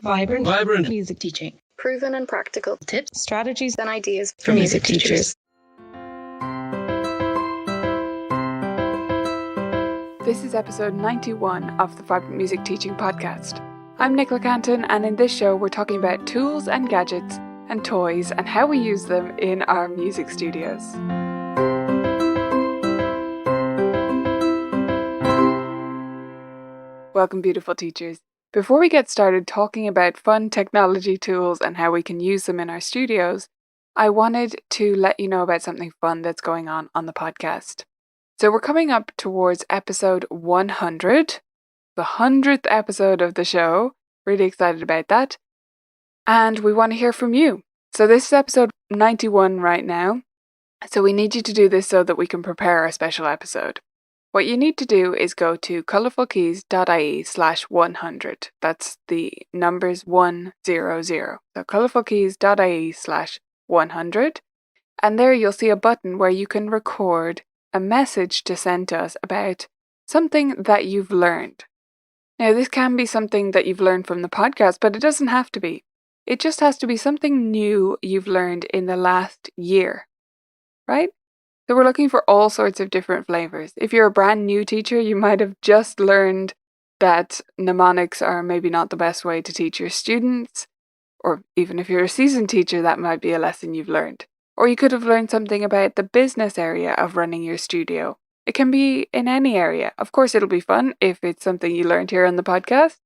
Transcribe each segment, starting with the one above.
Vibrant music teaching. Proven and practical Tips, strategies, and ideas for music teachers. This is episode 91 of the Vibrant Music Teaching Podcast. I'm Nicola Canton, and in this show we're talking about tools and gadgets and toys and how we use them in our music studios. Welcome, beautiful teachers. Before we get started talking about fun technology tools and how we can use them in our studios, I wanted to let you know about something fun that's going on the podcast. So we're coming up towards episode 100, the 100th episode of the show. Really excited about that. And we want to hear from you. So this is episode 91 right now. So we need you to do this so that we can prepare our special episode. What you need to do is go to colourfulkeys.ie/100. That's the numbers 100. So colourfulkeys.ie/100. And there you'll see a button where you can record a message to send to us about something that you've learned. Now, this can be something that you've learned from the podcast, but it doesn't have to be. It just has to be something new you've learned in the last year, right? So we're looking for all sorts of different flavors. If you're a brand new teacher, you might have just learned that mnemonics are maybe not the best way to teach your students. Or even if you're a seasoned teacher, that might be a lesson you've learned. Or you could have learned something about the business area of running your studio. It can be in any area. Of course, it'll be fun if it's something you learned here on the podcast,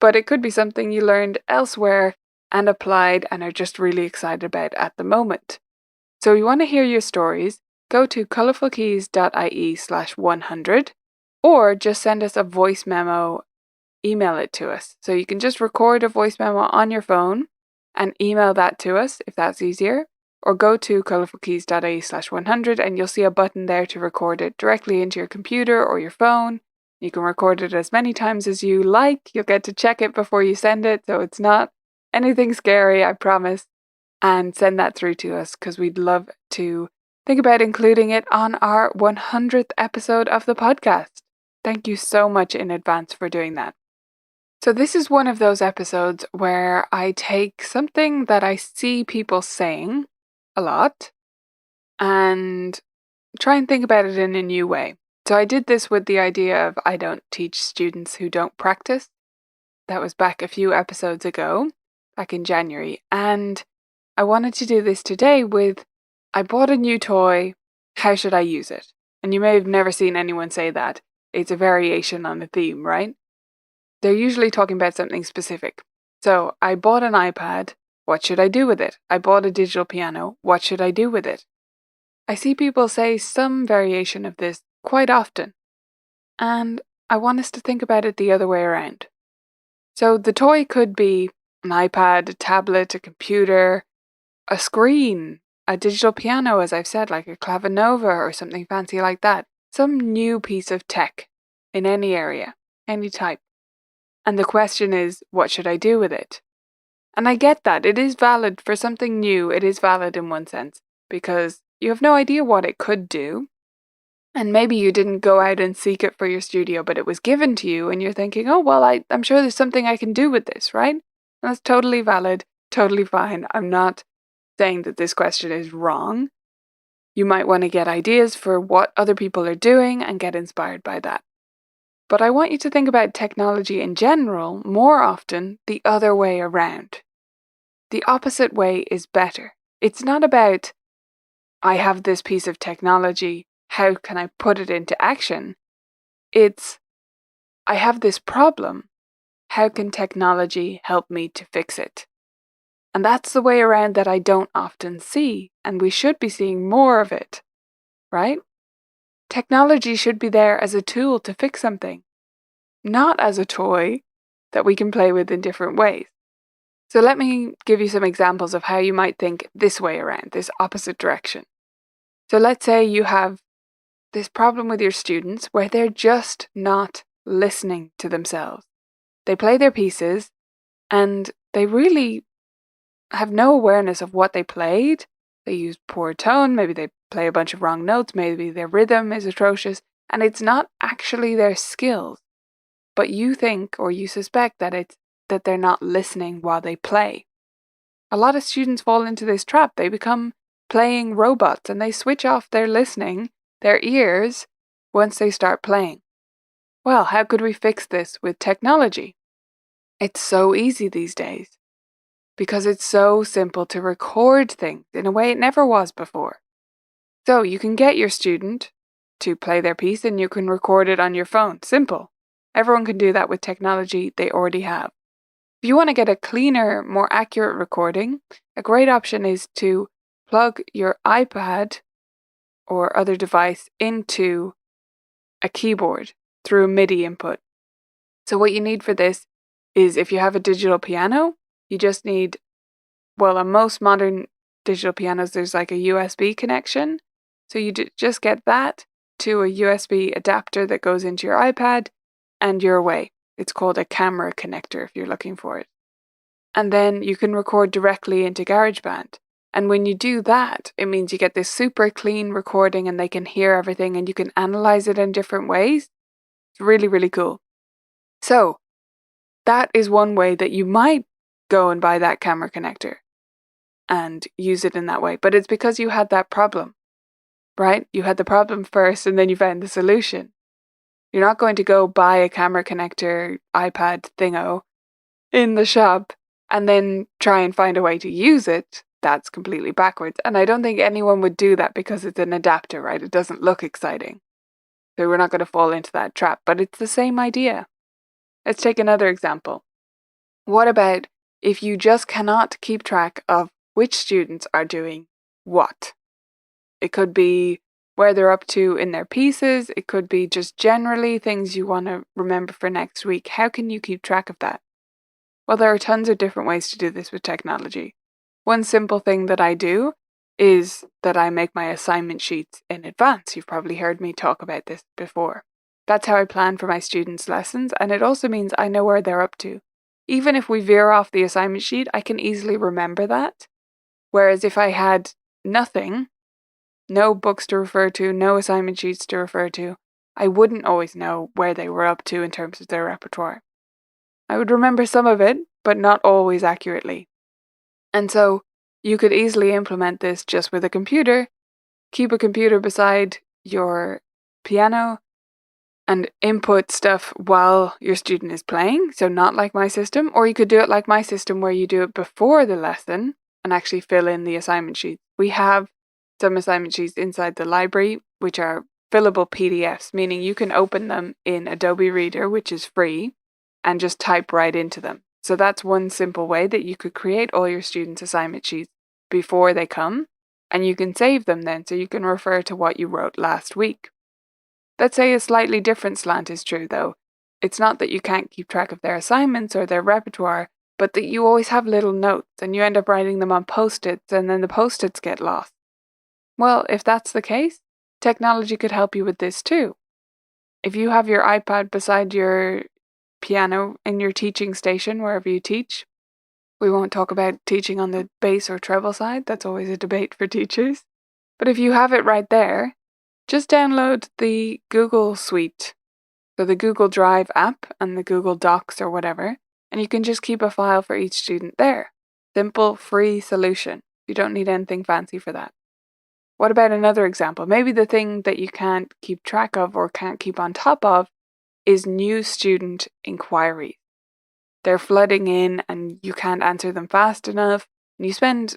but it could be something you learned elsewhere and applied and are just really excited about at the moment. So we want to hear your stories. Go to colourfulkeys.ie/100 or just send us a voice memo, email it to us. So you can just record a voice memo on your phone and email that to us if that's easier. Or go to colourfulkeys.ie/100 and you'll see a button there to record it directly into your computer or your phone. You can record it as many times as you like. You'll get to check it before you send it, so it's not anything scary, I promise. And send that through to us because we'd love to think about including it on our 100th episode of the podcast. Thank you so much in advance for doing that. So this is one of those episodes where I take something that I see people saying a lot and try and think about it in a new way. So I did this with the idea of I don't teach students who don't practice. That was back a few episodes ago, back in January. And I wanted to do this today with I bought a new toy, how should I use it? And you may have never seen anyone say that. It's a variation on the theme, right? They're usually talking about something specific. So I bought an iPad. What should I do with it? I bought a digital piano. What should I do with it? I see people say some variation of this quite often. And I want us to think about it the other way around. So the toy could be an iPad, a tablet, a computer, a screen, a digital piano, as I've said, like a clavinova or something fancy like that. Some new piece of tech in any area, any type. And the question is, what should I do with it? And I get that. It is valid for something new. It is valid in one sense because you have no idea what it could do. And maybe you didn't go out and seek it for your studio, but it was given to you and you're thinking, oh, well, I'm sure there's something I can do with this, right? And that's totally valid, totally fine. I'm not saying that this question is wrong. You might want to get ideas for what other people are doing and get inspired by that. But I want you to think about technology in general more often the other way around. The opposite way is better. It's not about, I have this piece of technology, how can I put it into action? It's, I have this problem, how can technology help me to fix it? And that's the way around that I don't often see, and we should be seeing more of it, right? Technology should be there as a tool to fix something, not as a toy that we can play with in different ways. So let me give you some examples of how you might think this way around, this opposite direction. So let's say you have this problem with your students where they're just not listening to themselves. They play their pieces and they really have no awareness of what they played. They use poor tone, maybe they play a bunch of wrong notes, maybe their rhythm is atrocious, and it's not actually their skills. But you think or you suspect that it's that they're not listening while they play. A lot of students fall into this trap. They become playing robots and they switch off their listening, their ears, once they start playing. Well, how could we fix this with technology? It's so easy these days because it's so simple to record things in a way it never was before. So you can get your student to play their piece and you can record it on your phone. Simple. Everyone can do that with technology they already have. If you want to get a cleaner, more accurate recording, a great option is to plug your iPad or other device into a keyboard through a MIDI input. So what you need for this is, if you have a digital piano, you just need, well, on most modern digital pianos, there's like a USB connection. So you just get that to a USB adapter that goes into your iPad and you're away. It's called a camera connector if you're looking for it. And then you can record directly into GarageBand. And when you do that, it means you get this super clean recording and they can hear everything and you can analyze it in different ways. It's really, really cool. So that is one way that you might go and buy that camera connector and use it in that way. But it's because you had that problem, right? You had the problem first and then you found the solution. You're not going to go buy a camera connector iPad thingo in the shop and then try and find a way to use it. That's completely backwards. And I don't think anyone would do that because it's an adapter, right? It doesn't look exciting. So we're not going to fall into that trap. But it's the same idea. Let's take another example. What about if you just cannot keep track of which students are doing what? It could be where they're up to in their pieces. It could be just generally things you want to remember for next week. How can you keep track of that? Well, there are tons of different ways to do this with technology. One simple thing that I do is that I make my assignment sheets in advance. You've probably heard me talk about this before. That's how I plan for my students' lessons, and it also means I know where they're up to. Even if we veer off the assignment sheet, I can easily remember that. Whereas if I had nothing, no books to refer to, no assignment sheets to refer to, I wouldn't always know where they were up to in terms of their repertoire. I would remember some of it, but not always accurately. And so you could easily implement this just with a computer. Keep a computer beside your piano and input stuff while your student is playing, so not like my system. Or you could do it like my system where you do it before the lesson and actually fill in the assignment sheets. We have some assignment sheets inside the library, which are fillable PDFs, meaning you can open them in Adobe Reader, which is free, and just type right into them. So that's one simple way that you could create all your students' assignment sheets before they come, and you can save them then so you can refer to what you wrote last week. Let's say a slightly different slant is true though. It's not that you can't keep track of their assignments or their repertoire, but that you always have little notes and you end up writing them on post-its and then the post-its get lost. Well, if that's the case, technology could help you with this too. If you have your iPad beside your piano in your teaching station wherever you teach, we won't talk about teaching on the bass or treble side, that's always a debate for teachers. But if you have it right there, just download the Google Suite, so the Google Drive app and the Google Docs or whatever, and you can just keep a file for each student there. Simple, free solution. You don't need anything fancy for that. What about another example? Maybe the thing that you can't keep track of or can't keep on top of is new student inquiries. They're flooding in and you can't answer them fast enough. And you spend,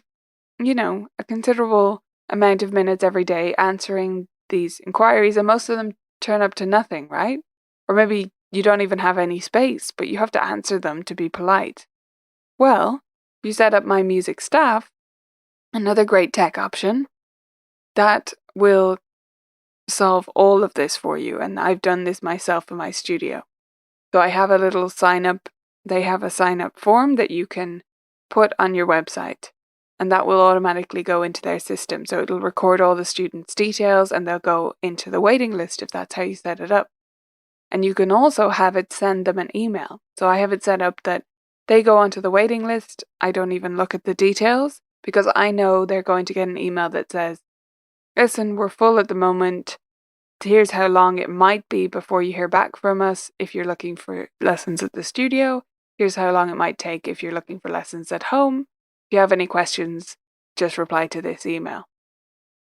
a considerable amount of minutes every day answering these inquiries, and most of them turn up to nothing, right? Or maybe you don't even have any space, but you have to answer them to be polite. Well, you set up My Music Staff, another great tech option that will solve all of this for you. And I've done this myself in my studio. So I have a little sign up. They have a sign up form that you can put on your website, and that will automatically go into their system. So it'll record all the students' details and they'll go into the waiting list if that's how you set it up. And you can also have it send them an email. So I have it set up that they go onto the waiting list. I don't even look at the details because I know they're going to get an email that says, listen, we're full at the moment. Here's how long it might be before you hear back from us if you're looking for lessons at the studio. Here's how long it might take if you're looking for lessons at home. If you have any questions, just reply to this email.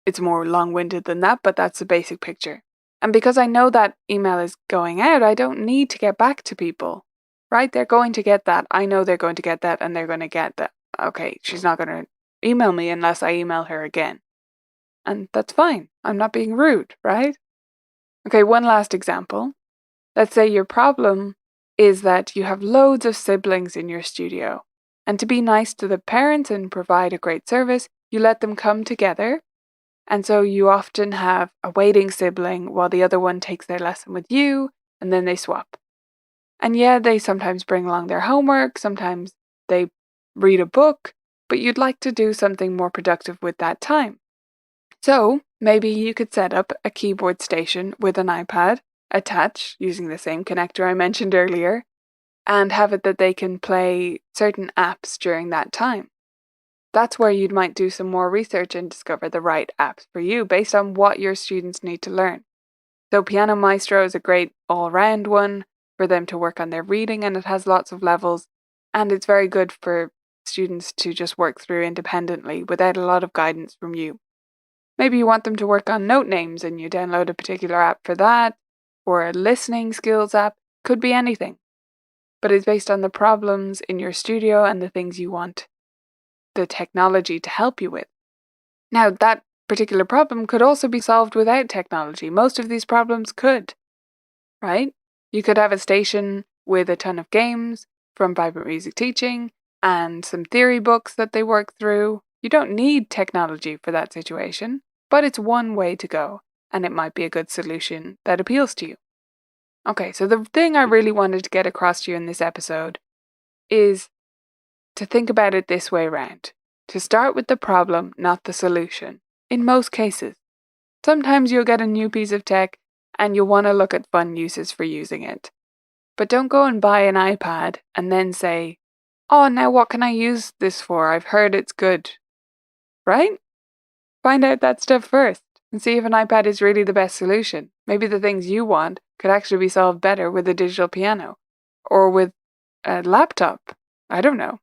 It's more long-winded than that, but that's the basic picture. And because I know that email is going out, I don't need to get back to people, right? They're going to get that. I know they're going to get that, and they're going to get that. Okay, she's not going to email me unless I email her again. And that's fine. I'm not being rude, right? Okay, one last example. Let's say your problem is that you have loads of siblings in your studio. And to be nice to the parents and provide a great service, you let them come together. And so you often have a waiting sibling while the other one takes their lesson with you, and then they swap. And yeah, they sometimes bring along their homework, sometimes they read a book, but you'd like to do something more productive with that time. So maybe you could set up a keyboard station with an iPad attached using the same connector I mentioned earlier, and have it that they can play certain apps during that time. That's where you might do some more research and discover the right apps for you based on what your students need to learn. So Piano Maestro is a great all-round one for them to work on their reading, and it has lots of levels, and it's very good for students to just work through independently without a lot of guidance from you. Maybe you want them to work on note names and you download a particular app for that, or a listening skills app. Could be anything. But it's based on the problems in your studio and the things you want the technology to help you with. Now, that particular problem could also be solved without technology. Most of these problems could, right? You could have a station with a ton of games from Vibrant Music Teaching and some theory books that they work through. You don't need technology for that situation, but it's one way to go, and it might be a good solution that appeals to you. Okay, so the thing I really wanted to get across to you in this episode is to think about it this way round. To start with the problem, not the solution. In most cases. Sometimes you'll get a new piece of tech and you'll want to look at fun uses for using it. But don't go and buy an iPad and then say, oh, now what can I use this for? I've heard it's good. Right? Find out that stuff first and see if an iPad is really the best solution. Maybe the things you want could actually be solved better with a digital piano or with a laptop. I don't know.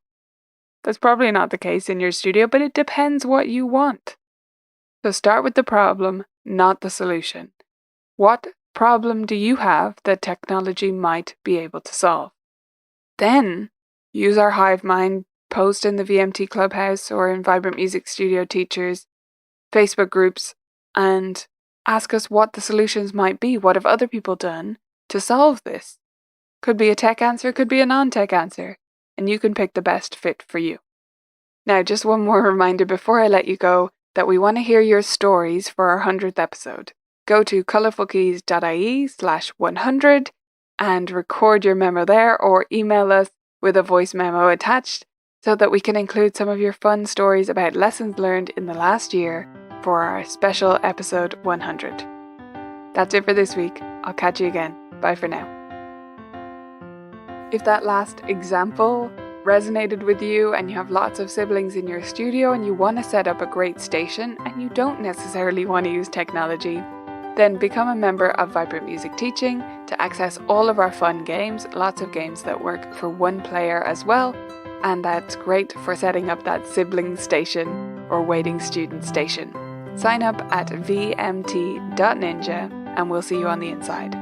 That's probably not the case in your studio, but it depends what you want. So start with the problem, not the solution. What problem do you have that technology might be able to solve? Then use our Hive Mind post in the VMT Clubhouse or in Vibrant Music Studio Teachers Facebook groups and ask us what the solutions might be. What have other people done to solve this? Could be a tech answer, could be a non-tech answer, and you can pick the best fit for you. Now, just one more reminder before I let you go that we want to hear your stories for our 100th episode. Go to colourfulkeys.ie/100 and record your memo there, or email us with a voice memo attached so that we can include some of your fun stories about lessons learned in the last year for our special episode 100. That's it for this week. I'll catch you again. Bye for now. If that last example resonated with you and you have lots of siblings in your studio and you want to set up a great station and you don't necessarily want to use technology, then become a member of Vibrant Music Teaching to access all of our fun games, lots of games that work for one player as well, and that's great for setting up that sibling station or waiting student station. Sign up at vmt.ninja and we'll see you on the inside.